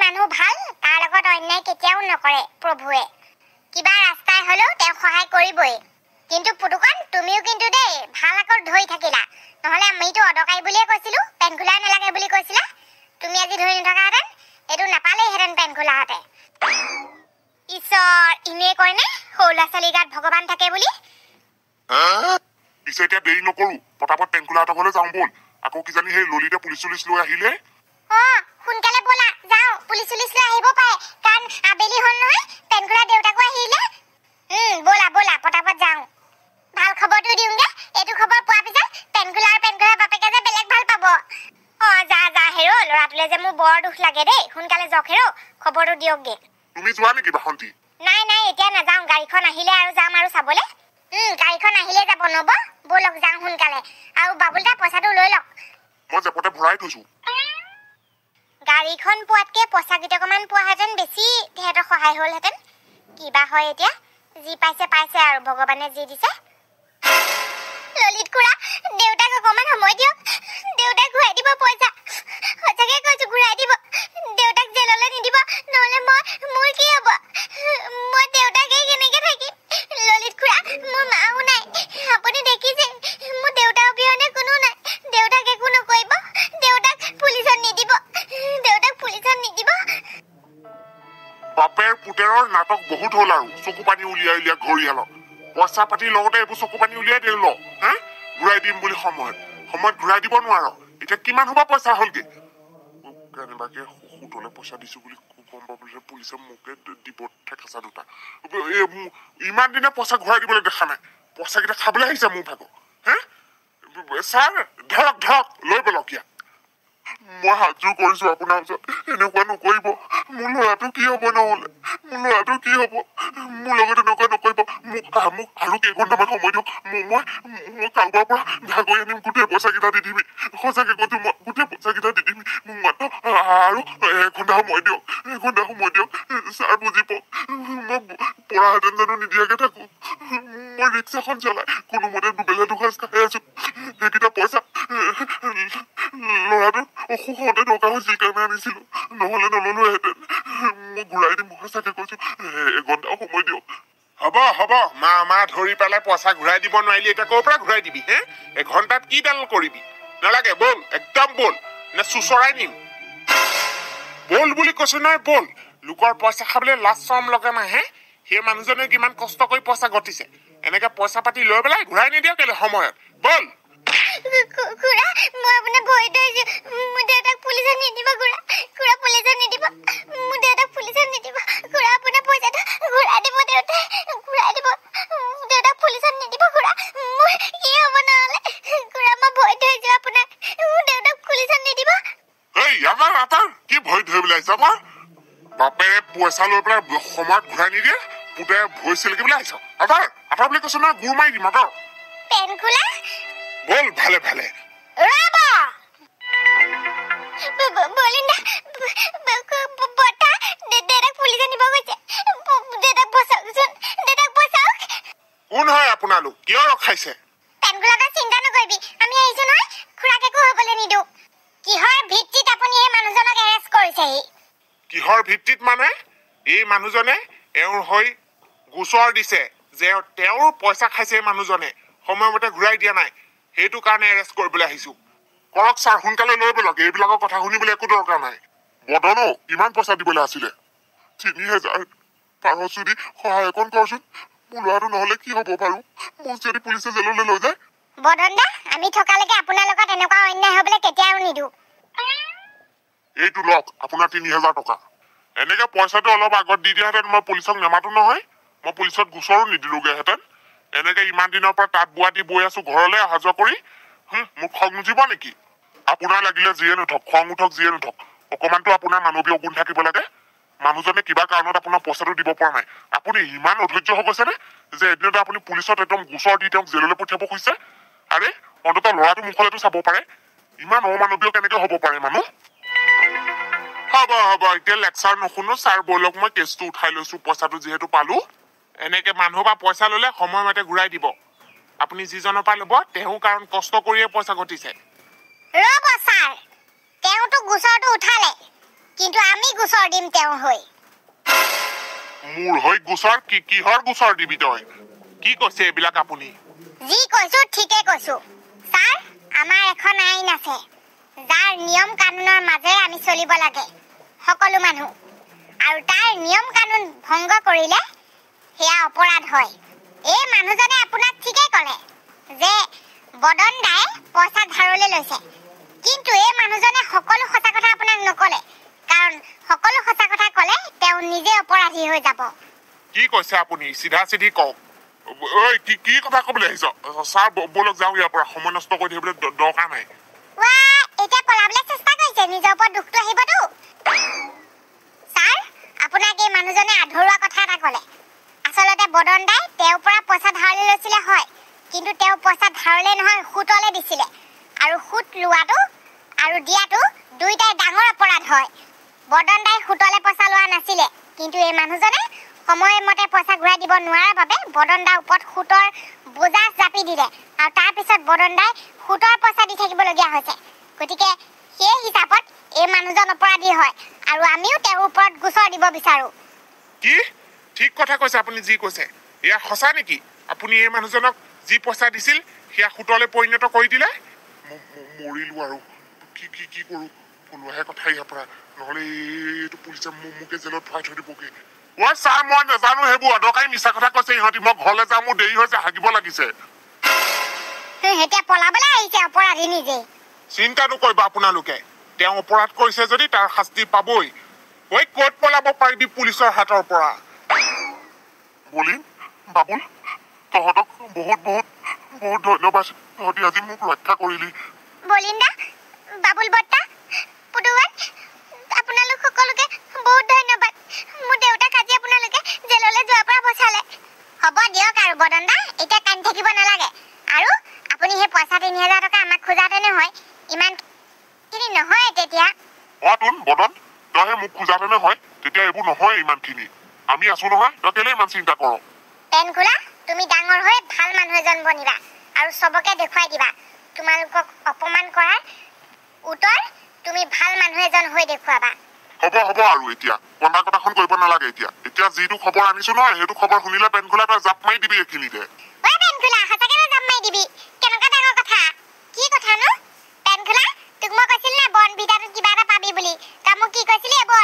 মানুহ ভাল তাৰ লগত অন্যায় কেতিয়াও নকৰে প্ৰভুৱে কিবা ৰাস্তাই হলেও তেওঁ সহায় কৰিবই কিন্তু পুতুকন তুমিও কিন্তু দেই ভাল আকত ধৰি থাকিলা নহলে আমিতো অদকাই বুলিয়ে কৈছিলো পেন খোলা নালাগে বুলি কৈছিলা তুমি আজি ধৰি নথকাহেঁতেন এইটো নাপালেইহেঁতেন পেন খোলাহঁতে ঈশ্বৰ ইনে কয় নে সৰু ল'ৰা ছোৱালীৰ গাত ভগৱান থাকে বুলি পিছে এতিয়া দেৰি নকৰো পটাপট পেন খোলাহঁতৰ ঘৰলৈ যাওঁ ব'ল আকৌ কিজানি সেই ললিতে পুলিচ চুলিচ লৈ আহিলে সোনকালে ব'লা যাওঁ পুলিচ চুলিচ লৈ আহিব পাৰে কাৰণ আবেলি হ'ল নহয় পেন খোলা দেউতাকো আহিলে ব'লা ব'লা পটাপট যাওঁ ভাল খবৰটো দিওঁগে এইটো খবৰ পোৱাৰ পিছত পেন খোলা বাপেকে যে বেলেগ ভাল পাব যা যা হেৰ ল'ৰাটোলে যে মোৰ বৰ দুখ লাগে দেই সোনকালে যাওক হেৰ খবৰটো দিয়কগে তুমি যোৱা নেকি বাসন্তী নাই এতিয়া নাযাওঁ গাড়ীখন আহিলে আৰু যাম আৰু চাবলে গাড়ীখন আহিলে যাব নব ব'লক যাওঁ সোনকালে আৰু বাবুলদা পইচাটো লৈ লওক মই জেপতে ভৰাই থৈছো গাড়ীখন পোৱাতকে পইচা কেইটকামান পোৱাহেঁতেন বেছি তেহেঁতৰ সহায় হ'লহেঁতেন কিবা হয় এতিয়া যি পাইছে আৰু ভগৱানে যি দিছে ললিত খুৰা দেউতাক অকমান সময় দিয়ক দেউতাক ঘূৰাই দিব পইচা সঁচাকে কৈছো ঘূৰাই দিব দেউতাক জেললৈ নিদিব নহলে মোৰ কি হ'ব মই দেউতাকে কেনেকে থাকিম ললিত খুৰা মোৰ মাও নাই আপুনি দেখিছে মোৰ দেউতাৰ অবিহনে কোনো নাই দেউতাক একো নকৰিব দেউতাক পুলিচত নিদিব বাপেৰ পুতেৰৰ নাটক বহুত হ'ল আৰু চকু পানী উলিয়াই ঘৰিয়ালক পইচা পাতিৰ লগতে এইবোৰ চকু পানী উলিয়াই দিল হা ঘূৰাই দিম বুলি সময়ত ঘূৰাই দিব নোৱাৰ এতিয়া কিমান হ'ব পইচা হ'লগে কেনেবাকে সুতলে পইচা দিছো বুলি গম পাবলৈ পুলিচে মোকে দিব ঠেকাচা দুটা ইমান দিনে পইচা ঘূৰাই দিবলৈ দেখা নাই পইচা কেইটা খাবলৈ আহিছে মোৰ ভাগৰ হা ছাৰ ধৰক লৈ পেলক ইয়াত মই হাতযোৰ কৰিছো আপোনাৰ ওচৰত এনেকুৱা নকৰিব মোৰ ল'ৰাটো কি হ'ব নহ'লে মোৰ ল'ৰাটো কি হ'ব মোৰ লগত এনেকুৱা নকৰিব মোক আৰু কেইঘণ্টামান সময় দিয়ক মই কাৰোবাৰ পৰা ভাগৰি আনিম গোটেই পইচাকেইটা দি দিবি সঁচাকে কৈছো মই গোটেই পইচাকেইটা দি দিবি মোক মাত্ৰ আৰু এঘণ্টা সময় দিয়ক ছাৰ বুজি পাওক মই পঢ়াহেঁতেন জানো নিদিয়াকে থাকো মই ৰিক্সাখন চলাই কোনোমতে দুবেলা দুসাঁজ খাই আছো সেইকেইটা পইচা ল'ৰাটোৰ অসুখ হওঁতে দৰকাৰ হৈছিল কাৰণে আনিছিলো নহলে নললোহেঁতেন মই ঘূৰাই দিম সঁচাকে কৈছো এঘণ্টা সময় দিয়ক হ'ব মা ধৰি পেলাই পইচা ঘূৰাই দিব নোৱাৰিলি এতিয়া ক'ৰ পৰা ঘূৰাই দিবি হে এঘণ্টাত কি দাল কৰিবি নালাগে বল একদম বল নে চুচৰাই নিম বল বুলি কৈছো নহয় বল লোকৰ পইচা খাবলৈ লাজ চৰম লগে নাহে সেই মানুহজনে কিমান কষ্ট কৰি পইচা ঘটিছে এনেকে পইচা পাতি লৈ পেলাই ঘূৰাই নিদিয় কেলে সময়ত বল খুৰা মই আপোনাক ভয় ধৰিছো মোৰ দেউতাক পুলিচত নিদিব খুৰা পুলিচত নিদিব মোৰ দেউতাক পুলিচত নিদিব খুৰা আপোনাৰ পইচাটো ঘূৰাই দিব দেউতাক পুলিচত নিদিব খুৰা মোৰ কি হ'ব নহ'লে খুৰা মই ভয় ধৰিছো আপোনাক মোৰ দেউতাক পুলিচত নিদিব আমাৰ কি ভয় ধৰিবলৈ আহিছে আমাৰ বাপেৰে পইচা লৈ পেলাই সময়ত ঘূৰাই নিদিয়ে পুতে ভয় চিলকিবলৈ আহিছ আটাৰ বুলি কৈছো নহয় গুৰ মাৰি দিম পেন খোলা বল ভালে বলিন্দা বটা দেউতাক পুলিচে নিব গৈছে দেউতাক বচাওক কোন হয় আপোনালোক কিয় ৰখাইছে পেনগুলাটা চিন্তা নকৰিবি আমি আহিছো নহয় খুৰাক একো হ'বলৈ নিদো কিহৰ ভিত্তিত আপুনি এই মানুহজনক এৰেষ্ট কৰিছেহি কিহৰ ভিত্তিত মানে এই মানুহজনে এওঁৰ হৈ গোচৰ দিছে যে তেওঁৰ পইচা খাইছে এই মানুহজনে সময়মতে ঘূৰাই দিয়া নাই সেইটো কাৰণে এৰেষ্ট কৰিবলৈ আহিছো কৰক ছাৰ সোনকালে লৈ পেলক এইবিলাকৰ কথা শুনিবলৈ একো দৰকাৰ নাই বদনো কিমান পইচা দিবলৈ আছিলে ৩,০০০ পাৰ যদি সহায় অকণ কৰচোন মোৰ ল'ৰাটো নহ'লে কি হ'ব বাৰু মোক যদি পুলিচে জেললৈ লৈ যায় বদনদা আমি থকালৈকে আপোনাৰ লগত এনেকুৱা অন্যায় হ'বলৈ কেতিয়াও নিদো এইটো লওক আপোনাৰ ৩,০০০ টকা এনেকে পইচাটো অলপ আগত দি দিয়াহেঁতেন মই পুলিচক নেমাতো নহয় মই পুলিচত গোচৰো নিদিলোগেহেঁতেন এনেকে ইমান দিনৰ পৰা তাঁত বোৱা দি বৈ আছো ঘৰলৈ অহা যোৱা কৰি মোক খং নুঠিব নেকি আপোনাৰ লাগিলে যিয়ে নুঠক খং উঠক যিয়ে নুঠক অকমানতো আপোনাৰ মানৱীয় গুণ থাকিব লাগে মানুহজনে কিবা কাৰণত আপোনাৰ পইচাটো দিব পৰা নাই আপুনি ইমান অধৈৰ্য হৈ গৈছেনে যে এদিনতে আপুনি পুলিচত একদম গোচৰ দি তেওঁক জেললৈ পঠিয়াব খুজিছে আৰে অন্ততঃ ল'ৰাটো মুখলৈতো চাব পাৰে ইমান অমানৱীয় কেনেকে হ'ব পাৰে মানুহ হ'ব এতিয়া লেকচাৰ নুশুনো ছাৰ বলক মই কেছটো উঠাই লৈছো পইচাটো যিহেতু পালো এনেকে মানুহ বা পইচা ললে সময়মতে ঘূৰাই দিব আপুনি যিজনৰ পৰা ল'ব তেওঁ কাৰণ কষ্ট কৰিয়ে পইচা ঘটিছে ৰ'ব ছাৰ তেওঁতো গোচৰটো উঠালে কিন্তু আমি গোচৰ দিম তেওঁৰ হৈ মোৰ হৈ গোচৰ কিহৰ গোচৰ দিবি তই কি কৈছে এইবিলাক আপুনি যি কৈছো ঠিকে কৈছো ছাৰ আমাৰ এখন আইন আছে যাৰ নিয়ম কানুনৰ মাজেৰে আমি চলিব লাগে সকলো মানুহ আৰু তাৰ নিয়ম কানুন ভংগ কৰিলে সেয়া অপৰাধ হয় এই মানুহজনে আপোনাক ঠিকে ক'লে যে বদন দাই পইচা ধাৰলৈ লৈছে কিন্তু এই মানুহজনে সকলো সঁচা কথা আপোনাক নকলে কাৰণ সকলো সঁচা কথা ক'লে তেওঁ নিজে অপৰাধী হৈ যাব কি কৈছে আপুনি সিধা সিধি কওক ঐ কি কথা ক'বলৈ আহিছ ছাৰ বলক যাওঁ ইয়াৰ পৰা সময় নষ্ট কৰি থাকিবলৈ দৰকাৰ নাই ৱা এতিয়া পলাবলৈ চেষ্টা কৰিছে নিজৰ ওপৰত দুখটো আহিবতো ছাৰ আপোনাক এই মানুহজনে আধৰুৱা কথা এটা ক'লে আচলতে বদন দাই তেওঁৰ পৰা পইচা ধাৰলৈ লৈছিলে হয় কিন্তু তেওঁ পইচা ধাৰলৈ নহয় সুতলৈ দিছিলে আৰু সুত লোৱাটো আৰু দিয়াটো দুইটাই ডাঙৰ অপৰাধ হয় বদন দাই সুতলৈ পইচা লোৱা নাছিলে কিন্তু এই মানুহজনে সময়মতে পইচা ঘূৰাই দিব নোৱাৰাৰ বাবে বদন দাৰ ওপৰত সুতৰ বোজা জাপি দিলে আৰু তাৰ পিছত বদন দাই সুতৰ পইচা দি থাকিবলগীয়া হৈছে গতিকে সেই হিচাপত এই মানুহজন অপৰাধী হয় আৰু আমিও তেওঁৰ ওপৰত গোচৰ দিব বিচাৰো কি ঠিক কথা কৈছে আপুনি যি কৈছে এয়া সঁচা নেকি আপুনি এই মানুহজনক যি পইচা দিছিল সেয়া সুতলৈ পৰিণত কৰি দিলে মৰিলো আৰু কি কৰো পলোৱাহে কথা ইয়াৰ পৰা নহ'লে এইটো পুলিচে মোকে জেলত ভৰাই থৈ দিবগে মই ছাৰ মই নাজানো সেইবোৰ অদৰকাৰী মিছা কথা কৈছে ইহঁতি মই ঘৰলৈ যাওঁ মোৰ দেৰি হৈছে হাগিব লাগিছে এতিয়া পলাবলৈ আহিছে অপৰাধী নিজে চিন্তা নকৰিব আপোনালোকে তেওঁ অপৰাধ কৰিছে যদি তাৰ শাস্তি পাবই ঐ ক'ত পলাব পাৰিবি পুলিচৰ হাতৰ পৰা বলিন বাবুল তহঁতক বহুত ধন্যবাদ তহঁতি আজি মোক ৰক্ষা কৰিলি বলিন্দা বাবুল বৰ্তা পুতুৱান আপোনালোক সকলোকে বহুত ধন্যবাদ মোৰ দেউতাক আজি আপোনালোকে জেললৈ যোৱাৰ পৰা বচালে হ'ব দিয়ক আৰু বদন দা এতিয়া কান্দি থাকিব নালাগে আৰু আপুনি সেই পইচা ৩০০০ টকা আমাক খোজাতে নহয় ইমানখিনি নহয় তেতিয়া তোন বদন তইহে মোক খোজাতেনে হয় তেতিয়া এইবোৰ নহয় ইমানখিনি আমি আছো নহয় তই কেলে ইমান চিন্তা কৰ পেনকুলা তুমি ডাঙৰ হৈ ভাল মানুহ এজন বনিবা আৰু চবকে দেখুৱাই দিবা তোমালোকক অপমান কৰাৰ উত্তৰ তুমি ভাল মানুহ এজন হৈ দেখুৱাবা হ'ব আৰু এতিয়া কন্দা কটাখন কৰিব নালাগে এতিয়া যিটো খবৰ আনিছো নহয় সেইটো খবৰ শুনিলে পেনখোলা তই জাপ মাৰি দিবি এইখিনিতে ঐ পেনখোলা সঁচাকে জাপ মাৰি দিবি কেনেকুৱা ডাঙৰ কথা কি কথা নো পেনখোলা তোক মই কৈছিল না বন বিধাটোত কিবা এটা পাবি বুলি তই মোক কি কৈছিলি এইবোৰ